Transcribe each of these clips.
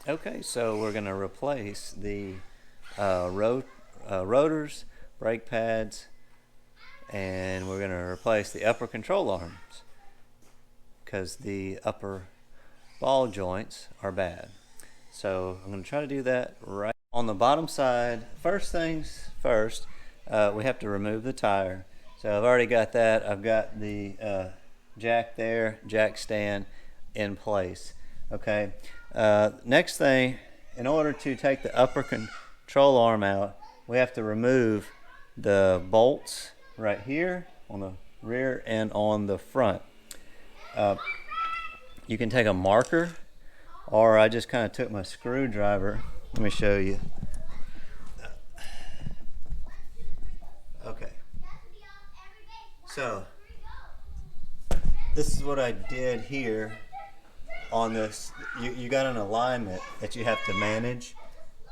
Okay, so we're going to replace the rotors, brake pads, and we're going to replace the upper control arms because the upper ball joints are bad. So I'm going to try to do that right on the bottom side. First things first, we have to remove the tire. So I've already got that. I've got the jack there, jack stand in place. Okay. Next thing, in order to take the upper control arm out, we have to remove the bolts right here on the rear and on the front. You can take a marker, or I just kind of took my screwdriver. Let me show you. Okay. So this is what I did here on this. You got an alignment that you have to manage,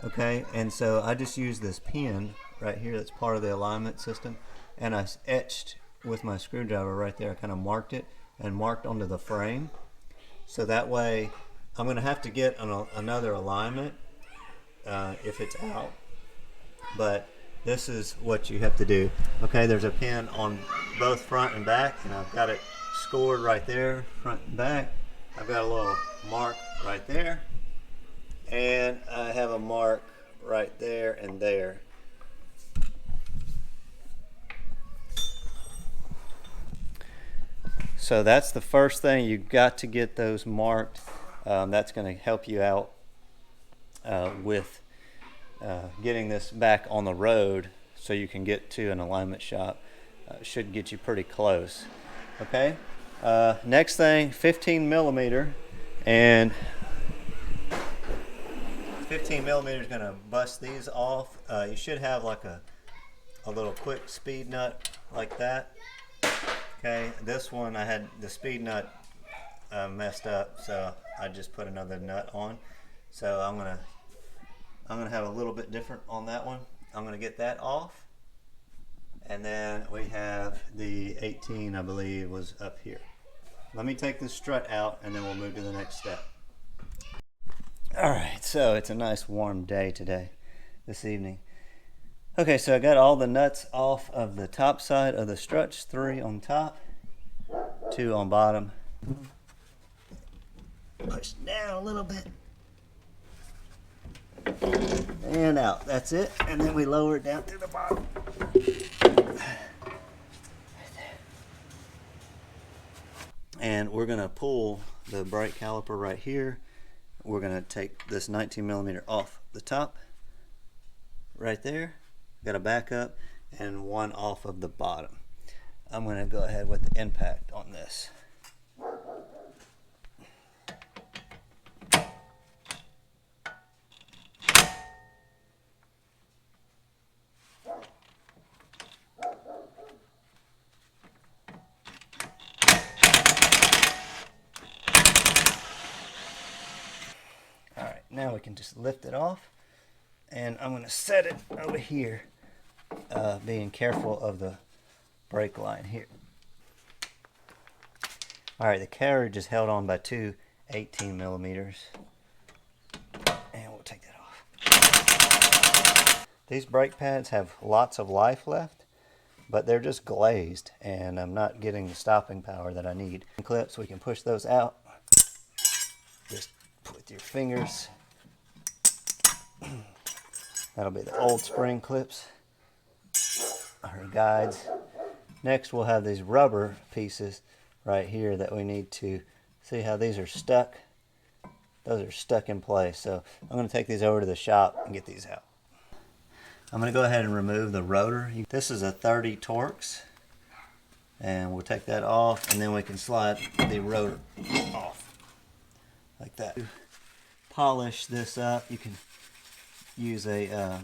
okay? And so I just used this pin right here that's part of the alignment system, and I etched with my screwdriver right there. I kind of marked it and marked onto the frame, so that way I'm going to have to get another alignment if it's out, but this is what you have to do. Okay, there's a pin on both front and back, and I've got it scored right there, front and back. I've got a little mark right there, and I have a mark right there and there. So that's the first thing. You've got to get those marked. That's going to help you out with getting this back on the road so you can get to an alignment shop. Should get you pretty close. Okay. Next thing, 15 millimeter, and 15 millimeter is going to bust these off. You should have like a little quick speed nut like that. Okay, this one I had the speed nut messed up, so I just put another nut on. So I'm gonna have a little bit different on that one. I'm gonna get that off. And then we have the 18, I believe, was up here. Let me take this strut out, and then we'll move to the next step. All right, so it's a nice warm day today, this evening. Okay, so I got all the nuts off of the top side of the struts, 3 on top, 2 on bottom. Push down a little bit. And out, that's it. And then we lower it down to the bottom. And we're gonna pull the brake caliper right here. We're gonna take this 19 millimeter off the top, right there. Got a backup, and one off of the bottom. I'm gonna go ahead with the impact on this. Now we can just lift it off, and I'm going to set it over here, being careful of the brake line here. Alright, the carriage is held on by 2 18 millimeters, and we'll take that off. These brake pads have lots of life left, but they're just glazed, and I'm not getting the stopping power that I need. Clips, we can push those out just with your fingers. That'll be the old spring clips, or guides. Next we'll have these rubber pieces right here that we need to see how these are stuck. Those are stuck in place, so I'm going to take these over to the shop and get these out. I'm going to go ahead and remove the rotor. This is a 30 Torx, and we'll take that off, and then we can slide the rotor off like that. To polish this up, you can use a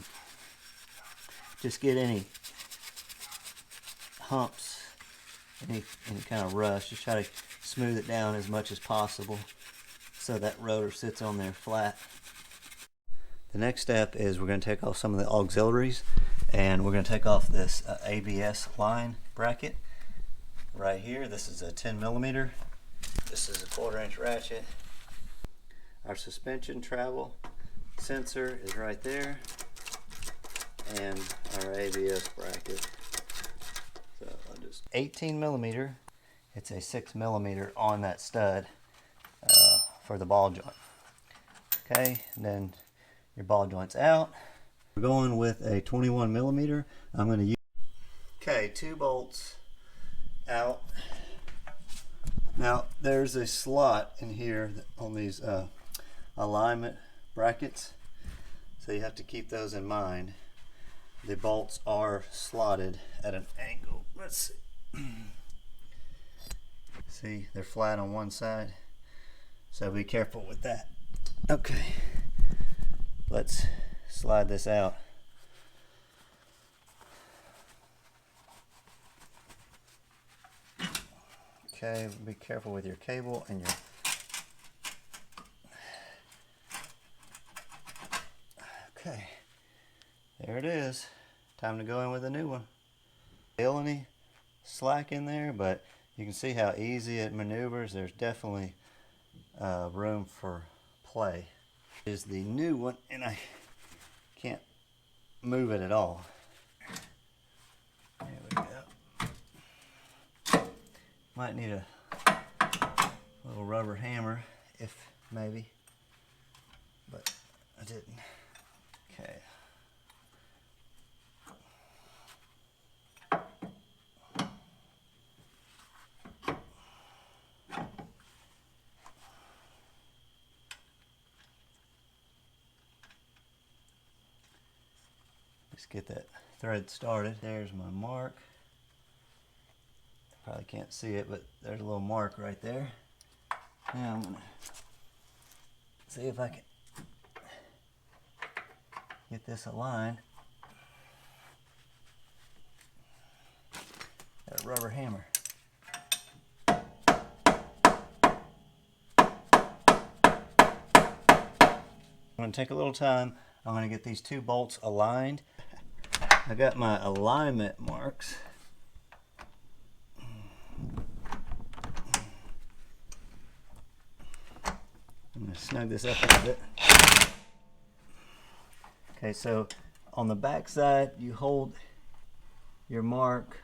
just get any humps, any kind of rust, just try to smooth it down as much as possible so that rotor sits on there flat. The next step is we're going to take off some of the auxiliaries, and we're going to take off this ABS line bracket right here. This is a 10 millimeter. This is a 1/4 inch ratchet. Our suspension travel sensor is right there, and our ABS bracket. So I'll just 18 millimeter. It's a 6 millimeter on that stud for the ball joint. Okay, and then your ball joint's out. We're going with a 21 millimeter. I'm going to use. Okay, 2 bolts out. Now there's a slot in here on these alignment brackets, so you have to keep those in mind. The bolts are slotted at an angle. Let's see. See, they're flat on one side, so be careful with that. Okay, let's slide this out. Okay, be careful with your cable and your. Okay, there it is. Time to go in with a new one. Feel any slack in there, but you can see how easy it maneuvers. There's definitely room for play. This is the new one, and I can't move it at all. There we go. Might need a little rubber hammer, if maybe, but I didn't. Okay. Let's get that thread started. There's my mark. Probably can't see it, but there's a little mark right there. Now I'm gonna see if I can get this aligned. Got a rubber hammer. I'm gonna take a little time. I'm gonna get these 2 bolts aligned. I got my alignment marks. I'm going to snug this up a little bit. Okay, so on the back side, you hold your mark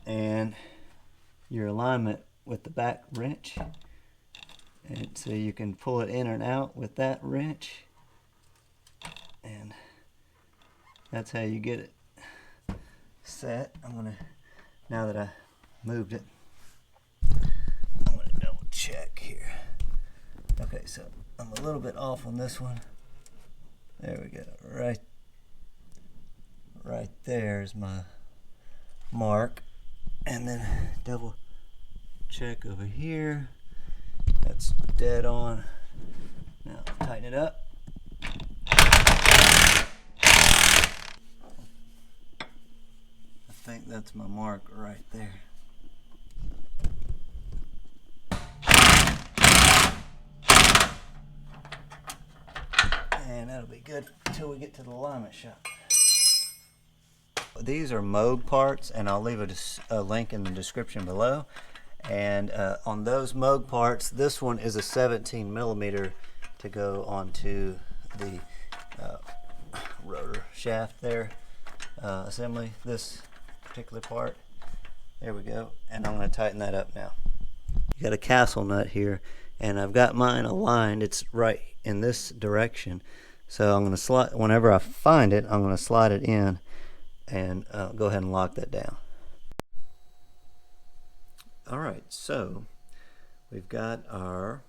and your alignment with the back wrench. And so you can pull it in and out with that wrench. And that's how you get it set. I'm going to, now that I moved it, I'm going to double check here. Okay, so I'm a little bit off on this one. There we go. Right there is my mark. And then double check over here. That's dead on. Now tighten it up. I think that's my mark right there. And that'll be good until we get to the alignment shop. These are Moog parts, and I'll leave a link in the description below. And on those Moog parts, this one is a 17 millimeter to go onto the rotor shaft there assembly. This particular part, there we go. And I'm going to tighten that up now. You got a castle nut here, and I've got mine aligned. It's right in this direction, so I'm going to slide. Whenever I find it, I'm going to slide it in and go ahead and lock that down. Alright, so we've got our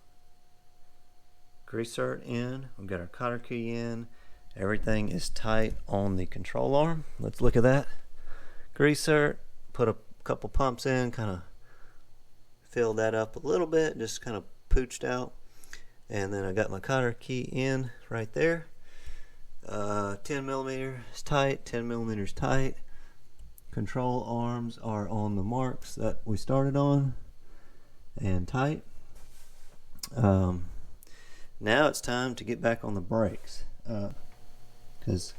greaser in, we've got our cotter key in, everything is tight on the control arm. Let's look at that. Greaser, put a couple pumps in, kind of fill that up a little bit, just kind of pooched out. And then I got my cotter key in right there. 10 millimeters tight, 10 millimeters tight. Control arms are on the marks that we started on and tight. Now it's time to get back on the brakes, because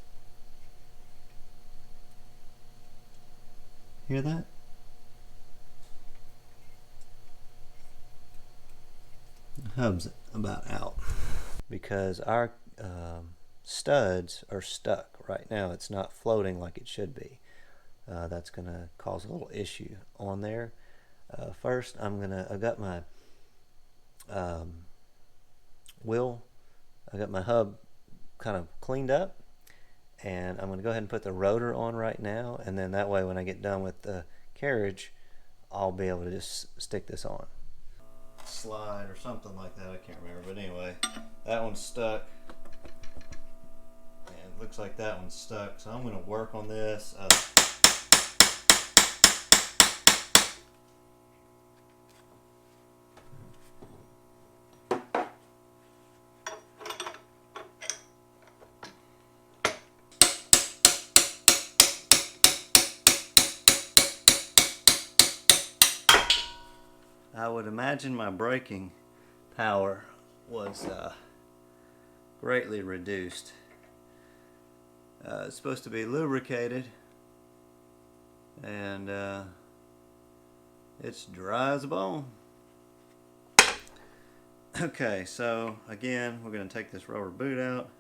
hear that? The hub's about out because our studs are stuck. Right now it's not floating like it should be. That's going to cause a little issue on there. First, I got my wheel, I got my hub kind of cleaned up, and I'm going to go ahead and put the rotor on right now, and then that way when I get done with the carriage, I'll be able to just stick this on. Slide or something like that, I can't remember, but anyway, that one's stuck. And it looks like that one's stuck, so I'm going to work on this. I would imagine my braking power was greatly reduced. It's supposed to be lubricated, and it's dry as a bone. Okay, so again, we're going to take this rubber boot out.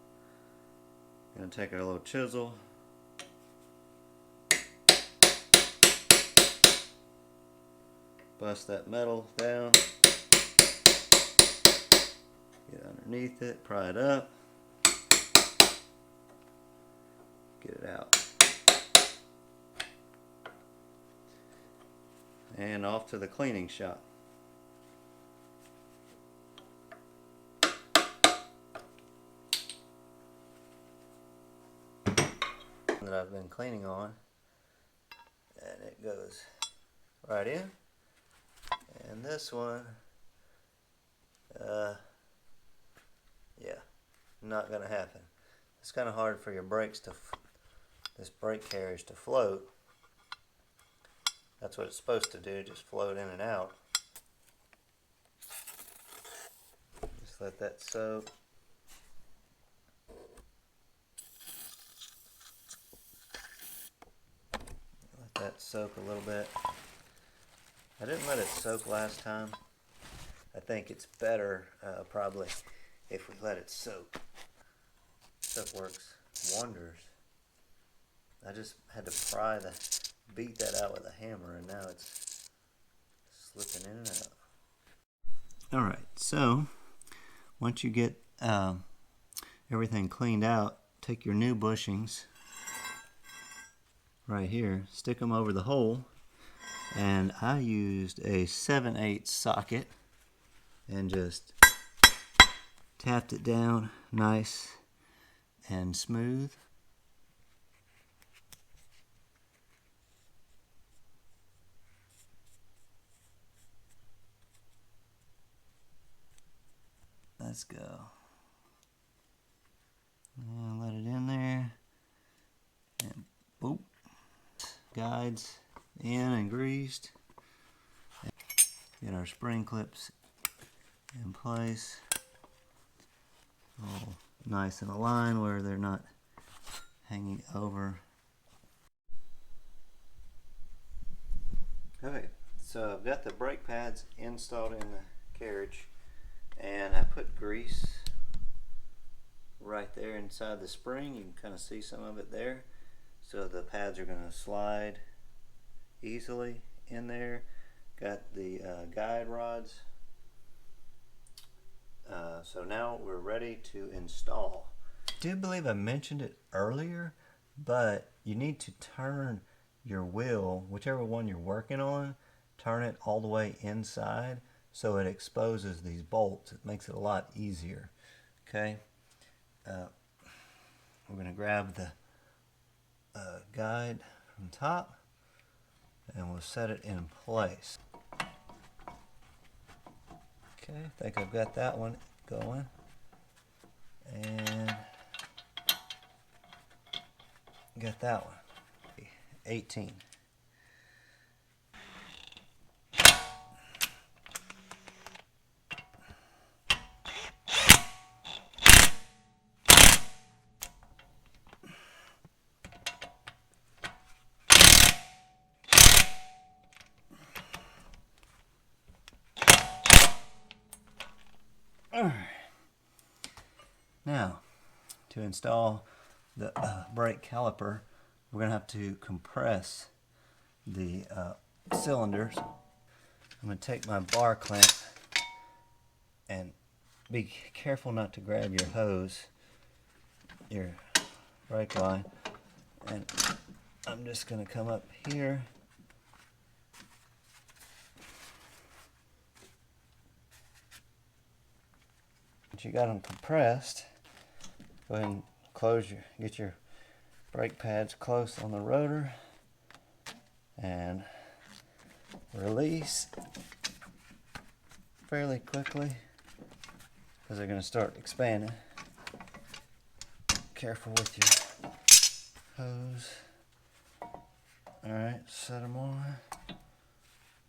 Going to take our little chisel. Bust that metal down. Get underneath it, pry it up. Get it out. And off to the cleaning shop. That I've been cleaning on, and it goes right in. And this one, yeah, not gonna happen. It's kind of hard for your brakes to, this brake carriage to float. That's what it's supposed to do, just float in and out. Just let that soak. Let that soak a little bit. I didn't let it soak last time. I think it's better probably if we let it soak. Soak works wonders. I just had to beat that out with a hammer, and now it's slipping in and out. Alright, so once you get everything cleaned out, take your new bushings right here, stick them over the hole, and I used a 7/8 socket and just tapped it down nice and smooth. Let's go. And let it in there. And boop. Guides in and greased. Get our spring clips in place. All nice and aligned where they're not hanging over. Okay, so I've got the brake pads installed in the carriage, and I put grease right there inside the spring. You can kind of see some of it there. So the pads are going to slide easily in there. Got the guide rods. So now we're ready to install. I do believe I mentioned it earlier, but you need to turn your wheel, whichever one you're working on, turn it all the way inside so it exposes these bolts. It makes it a lot easier. Okay, we're going to grab the guide from top, and we'll set it in place. Okay, I think I've got that one going, and got that one. 18. Now, to install the brake caliper, we're going to have to compress the cylinders. I'm going to take my bar clamp and be careful not to grab your hose, your brake line, and I'm just going to come up here once you got them compressed. Go ahead and get your brake pads close on the rotor and release fairly quickly because they're going to start expanding. Careful with your hose. Alright, set them on.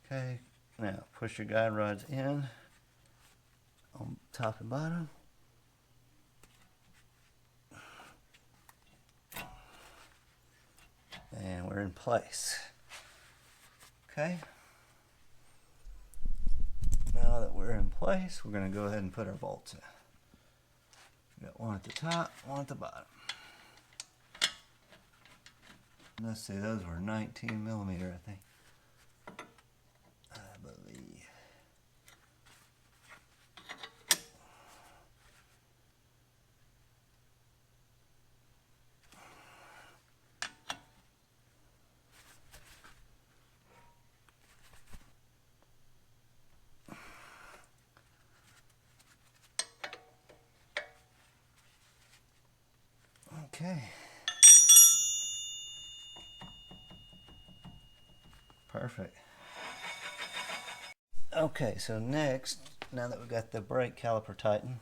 Okay, now push your guide rods in on top and bottom. And we're in place. Okay. Now that we're in place, we're going to go ahead and put our bolts in. We got one at the top, one at the bottom. Let's see, those were 19 millimeter, I think. I believe. Okay. Perfect. Okay, so next, now that we've got the brake caliper tightened,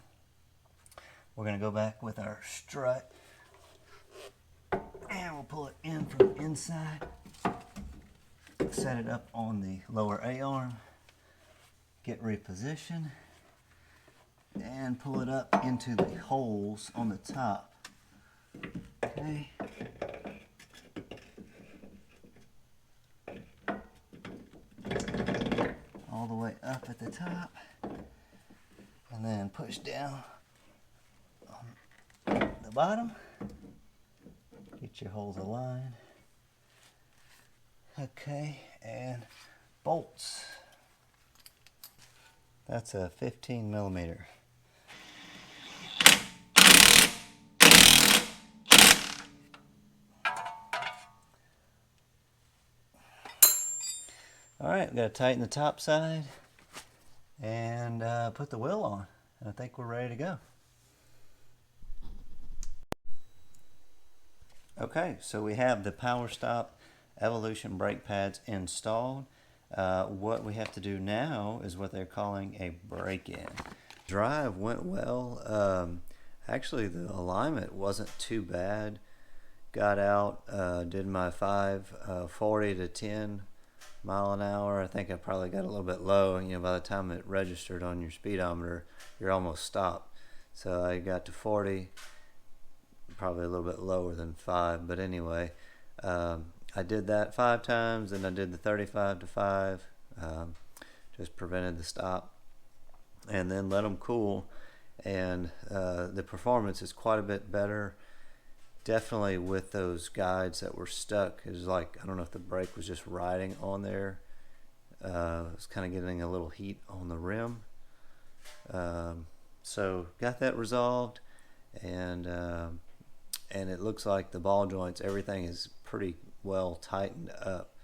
we're going to go back with our strut and we'll pull it in from the inside, set it up on the lower A-arm, get repositioned, and pull it up into the holes on the top. Okay. All the way up at the top, and then push down on the bottom. Get your holes aligned. Okay, and bolts. That's a 15 millimeter. Alright, we've got to tighten the top side and put the wheel on. And I think we're ready to go. Okay, so we have the Power Stop Evolution brake pads installed. What we have to do now is what they're calling a break-in. Drive went well. Actually, the alignment wasn't too bad. Got out, did my 40 to 10 mile an hour. I think I probably got a little bit low, and by the time it registered on your speedometer, you're almost stopped. So I got to 40, probably a little bit lower than 5, but anyway, I did that 5 times, and I did the 35 to 5, just prevented the stop, and then let them cool, and the performance is quite a bit better. Definitely with those guides that were stuck, it was like, I don't know if the brake was just riding on there. It was kind of getting a little heat on the rim. So got that resolved, and it looks like the ball joints, everything is pretty well tightened up.